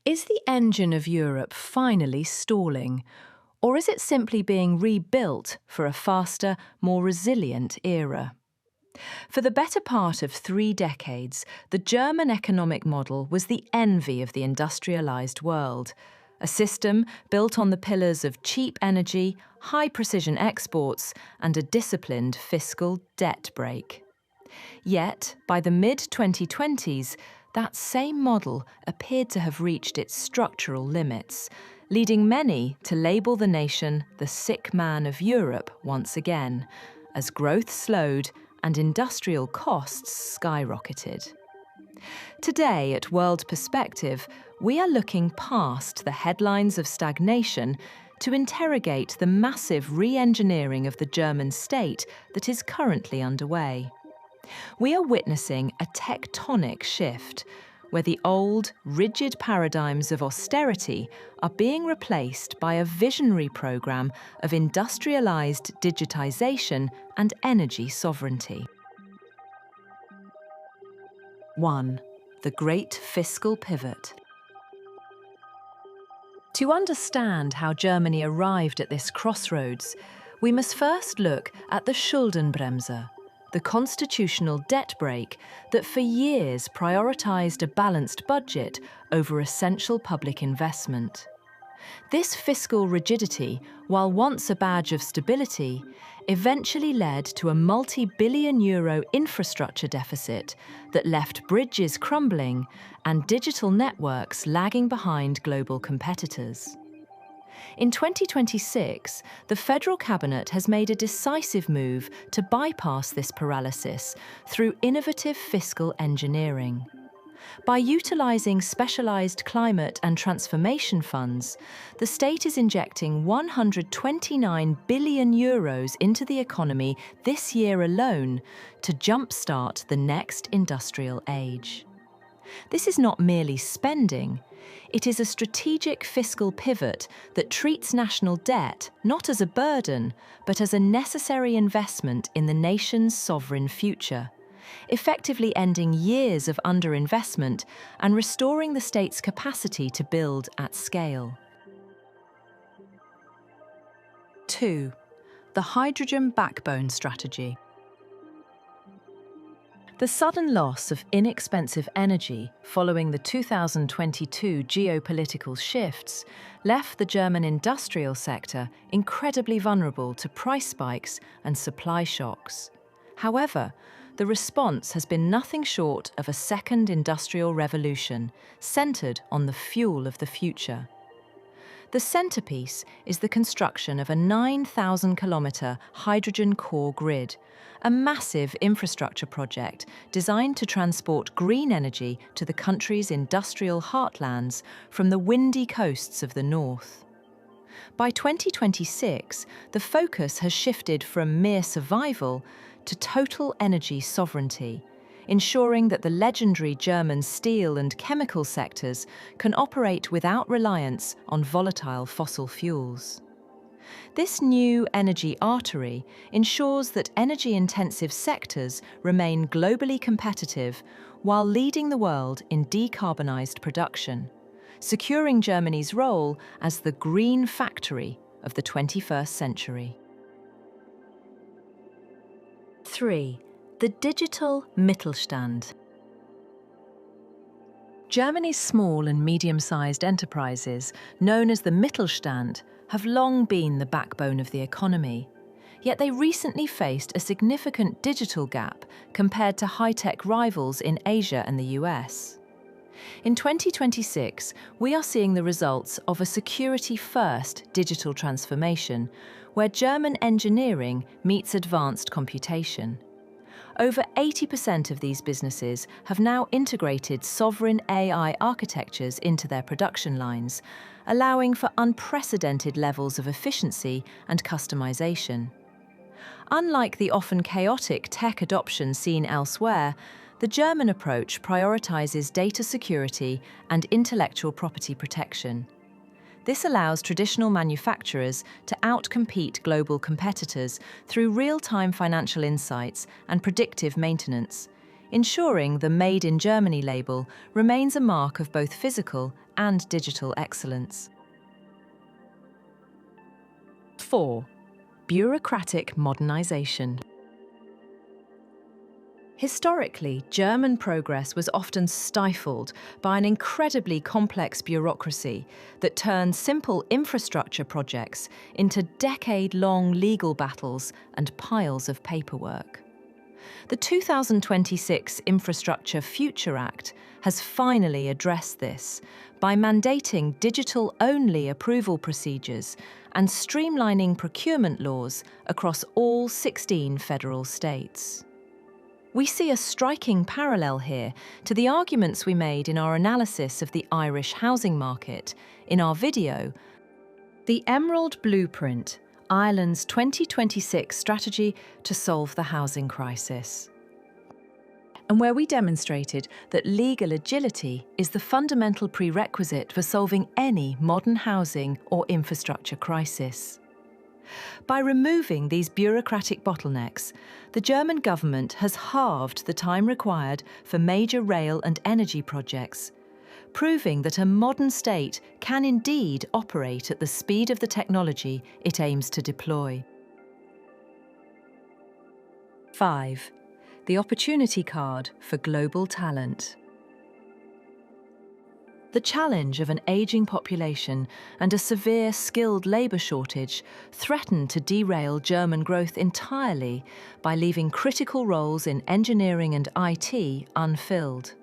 Is the engine of Europe finally stalling, or is it simply being rebuilt for a faster, more resilient era? For the better part of 3 decades, the German economic model was the envy of the industrialised world, a system built on the pillars of cheap energy, high-precision exports, and a disciplined fiscal debt brake. Yet, by the mid-2020s, that same model appeared to have reached its structural limits, leading many to label the nation the sick man of Europe once again, as growth slowed and industrial costs skyrocketed. Today, at World Perspective, we are looking past the headlines of stagnation to interrogate the massive re-engineering of the German state that is currently underway. We are witnessing a tectonic shift, where the old, rigid paradigms of austerity are being replaced by a visionary programme of industrialised digitisation and energy sovereignty. 1. The Great Fiscal Pivot. To understand how Germany arrived at this crossroads, we must first look at the Schuldenbremse, the constitutional debt brake that for years prioritised a balanced budget over essential public investment. This fiscal rigidity, while once a badge of stability, eventually led to a multi-billion euro infrastructure deficit that left bridges crumbling and digital networks lagging behind global competitors. In 2026, the federal cabinet has made a decisive move to bypass this paralysis through innovative fiscal engineering. By utilising specialised climate and transformation funds, the state is injecting 129 billion euros into the economy this year alone to jumpstart the next industrial age. This is not merely spending. It is a strategic fiscal pivot that treats national debt not as a burden, but as a necessary investment in the nation's sovereign future, effectively ending years of underinvestment and restoring the state's capacity to build at scale. 2. The hydrogen backbone strategy. The sudden loss of inexpensive energy following the 2022 geopolitical shifts left the German industrial sector incredibly vulnerable to price spikes and supply shocks. However, the response has been nothing short of a second industrial revolution centred on the fuel of the future. The centrepiece is the construction of a 9,000-kilometre hydrogen core grid, a massive infrastructure project designed to transport green energy to the country's industrial heartlands from the windy coasts of the north. By 2026, the focus has shifted from mere survival to total energy sovereignty, ensuring that the legendary German steel and chemical sectors can operate without reliance on volatile fossil fuels. This new energy artery ensures that energy-intensive sectors remain globally competitive while leading the world in decarbonised production, securing Germany's role as the green factory of the 21st century. 3. The Digital Mittelstand. Germany's small and medium-sized enterprises, known as the Mittelstand, have long been the backbone of the economy. Yet they recently faced a significant digital gap compared to high-tech rivals in Asia and the US. In 2026, we are seeing the results of a security-first digital transformation, where German engineering meets advanced computation. Over 80% of these businesses have now integrated sovereign AI architectures into their production lines, allowing for unprecedented levels of efficiency and customization. Unlike the often chaotic tech adoption seen elsewhere, the German approach prioritizes data security and intellectual property protection. This allows traditional manufacturers to outcompete global competitors through real-time financial insights and predictive maintenance, ensuring the Made in Germany label remains a mark of both physical and digital excellence. 4. Bureaucratic Modernisation. Historically, German progress was often stifled by an incredibly complex bureaucracy that turned simple infrastructure projects into decade-long legal battles and piles of paperwork. The 2026 Infrastructure Future Act has finally addressed this by mandating digital-only approval procedures and streamlining procurement laws across all 16 federal states. We see a striking parallel here to the arguments we made in our analysis of the Irish housing market in our video, The Emerald Blueprint, Ireland's 2026 Strategy to Solve the Housing Crisis, and where we demonstrated that legal agility is the fundamental prerequisite for solving any modern housing or infrastructure crisis. By removing these bureaucratic bottlenecks, the German government has halved the time required for major rail and energy projects, proving that a modern state can indeed operate at the speed of the technology it aims to deploy. 5. The opportunity card for global talent. The challenge of an ageing population and a severe skilled labour shortage threatened to derail German growth entirely by leaving critical roles in engineering and IT unfilled.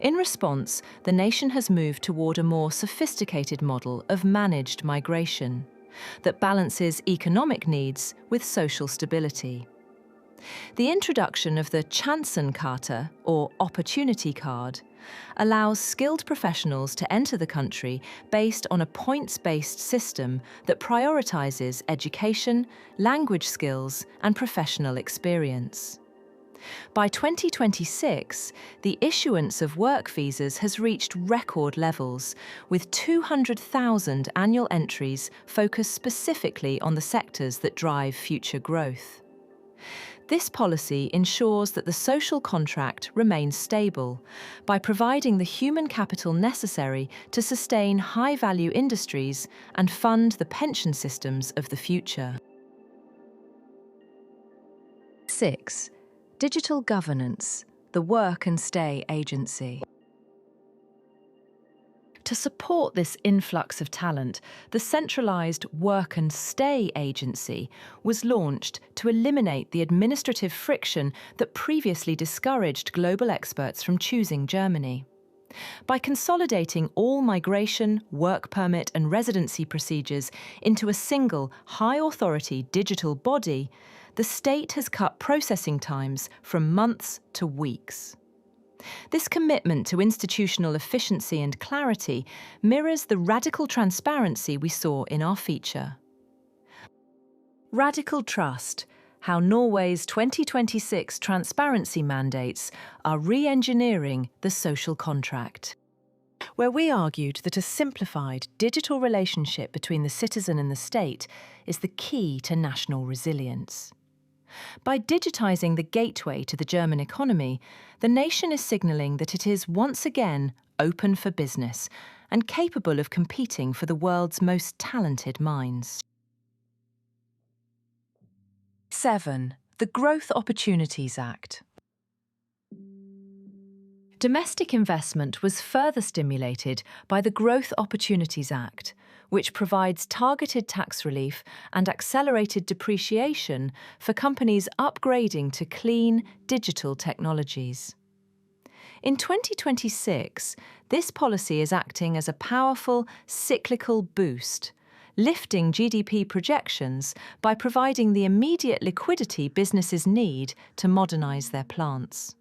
In response, the nation has moved toward a more sophisticated model of managed migration that balances economic needs with social stability. The introduction of the Chancenkarte, or Opportunity Card, allows skilled professionals to enter the country based on a points-based system that prioritizes education, language skills, and professional experience. By 2026, the issuance of work visas has reached record levels, with 200,000 annual entries focused specifically on the sectors that drive future growth. This policy ensures that the social contract remains stable by providing the human capital necessary to sustain high-value industries and fund the pension systems of the future. 6. Digital governance, the work and stay agency. To support this influx of talent, the centralised Work and Stay Agency was launched to eliminate the administrative friction that previously discouraged global experts from choosing Germany. By consolidating all migration, work permit and residency procedures into a single high-authority digital body, the state has cut processing times from months to weeks. This commitment to institutional efficiency and clarity mirrors the radical transparency we saw in our feature. Radical Trust: How Norway's 2026 transparency mandates are re-engineering the social contract, where we argued that a simplified digital relationship between the citizen and the state is the key to national resilience. By digitising the gateway to the German economy, the nation is signalling that it is once again open for business and capable of competing for the world's most talented minds. 7. The Growth Opportunities Act. Domestic investment was further stimulated by the Growth Opportunities Act, which provides targeted tax relief and accelerated depreciation for companies upgrading to clean, digital technologies. In 2026, this policy is acting as a powerful cyclical boost, lifting GDP projections by providing the immediate liquidity businesses need to modernise their plants.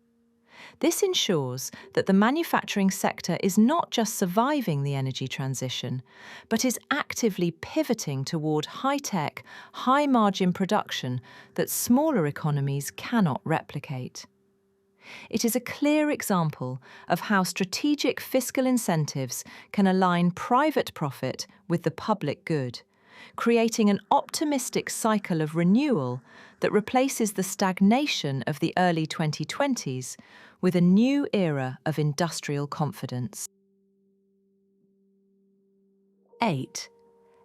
This ensures that the manufacturing sector is not just surviving the energy transition, but is actively pivoting toward high-tech, high-margin production that smaller economies cannot replicate. It is a clear example of how strategic fiscal incentives can align private profit with the public good, creating an optimistic cycle of renewal that replaces the stagnation of the early 2020s with a new era of industrial confidence. 8.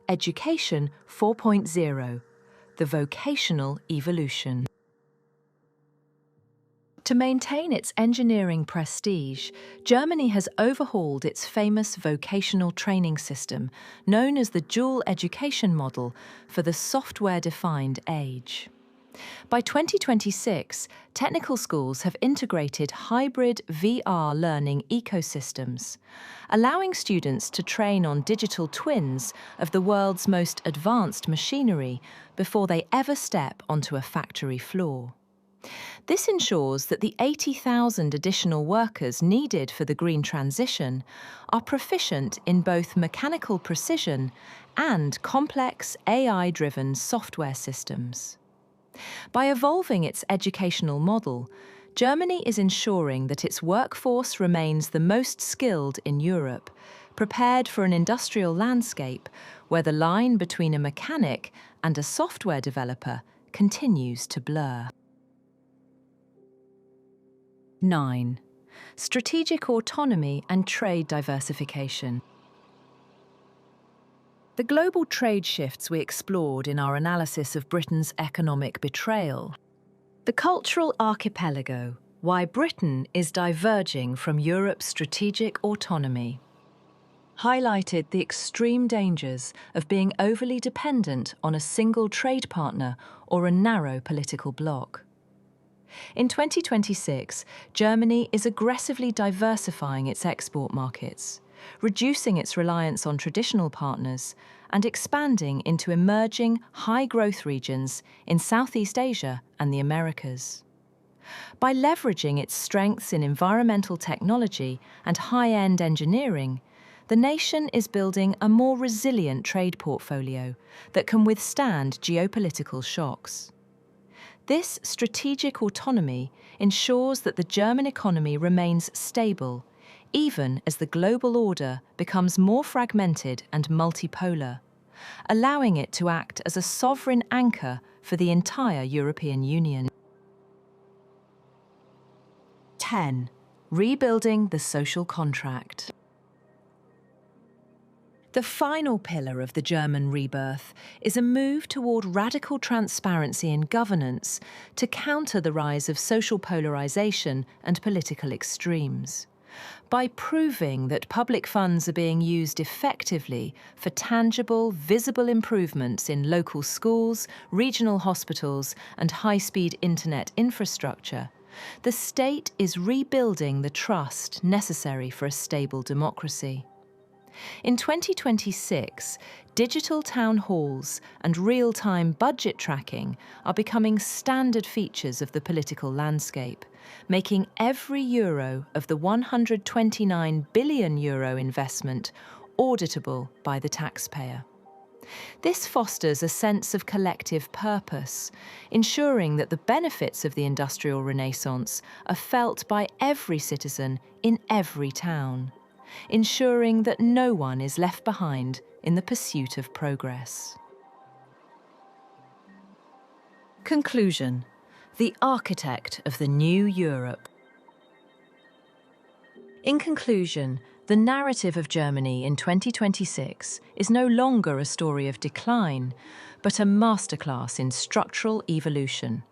Education 4.0, the vocational evolution. To maintain its engineering prestige, Germany has overhauled its famous vocational training system, known as the dual education model for the software-defined age. By 2026, technical schools have integrated hybrid VR learning ecosystems, allowing students to train on digital twins of the world's most advanced machinery before they ever step onto a factory floor. This ensures that the 80,000 additional workers needed for the green transition are proficient in both mechanical precision and complex AI-driven software systems. By evolving its educational model, Germany is ensuring that its workforce remains the most skilled in Europe, prepared for an industrial landscape where the line between a mechanic and a software developer continues to blur. 9. Strategic autonomy and trade diversification. The global trade shifts we explored in our analysis of Britain's economic betrayal. The cultural archipelago, why Britain is diverging from Europe's strategic autonomy, highlighted the extreme dangers of being overly dependent on a single trade partner or a narrow political bloc. In 2026, Germany is aggressively diversifying its export markets, reducing its reliance on traditional partners and expanding into emerging high-growth regions in Southeast Asia and the Americas. By leveraging its strengths in environmental technology and high-end engineering, the nation is building a more resilient trade portfolio that can withstand geopolitical shocks. This strategic autonomy ensures that the German economy remains stable, even as the global order becomes more fragmented and multipolar, allowing it to act as a sovereign anchor for the entire European Union. 10. Rebuilding the social contract. The final pillar of the German rebirth is a move toward radical transparency in governance to counter the rise of social polarization and political extremes. By proving that public funds are being used effectively for tangible, visible improvements in local schools, regional hospitals, and high-speed internet infrastructure, the state is rebuilding the trust necessary for a stable democracy. In 2026, digital town halls and real-time budget tracking are becoming standard features of the political landscape, making every euro of the €129 billion investment auditable by the taxpayer. This fosters a sense of collective purpose, ensuring that the benefits of the industrial renaissance are felt by every citizen in every town, ensuring that no one is left behind in the pursuit of progress. Conclusion: the architect of the new Europe. In conclusion, the narrative of Germany in 2026 is no longer a story of decline, but a masterclass in structural evolution.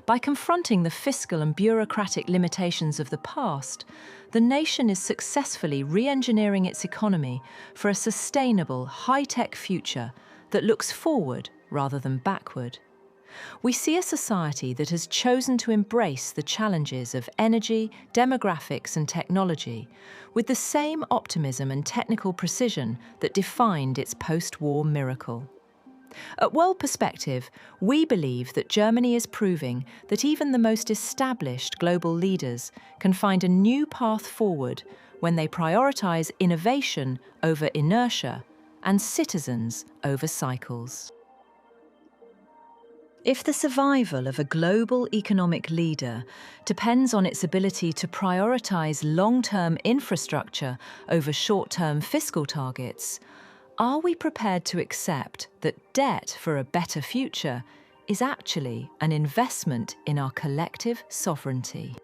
By confronting the fiscal and bureaucratic limitations of the past, the nation is successfully re-engineering its economy for a sustainable, high-tech future that looks forward rather than backward. We see a society that has chosen to embrace the challenges of energy, demographics, and technology with the same optimism and technical precision that defined its post-war miracle. At World Perspective, we believe that Germany is proving that even the most established global leaders can find a new path forward when they prioritize innovation over inertia and citizens over cycles. If the survival of a global economic leader depends on its ability to prioritize long-term infrastructure over short-term fiscal targets, are we prepared to accept that debt for a better future is actually an investment in our collective sovereignty?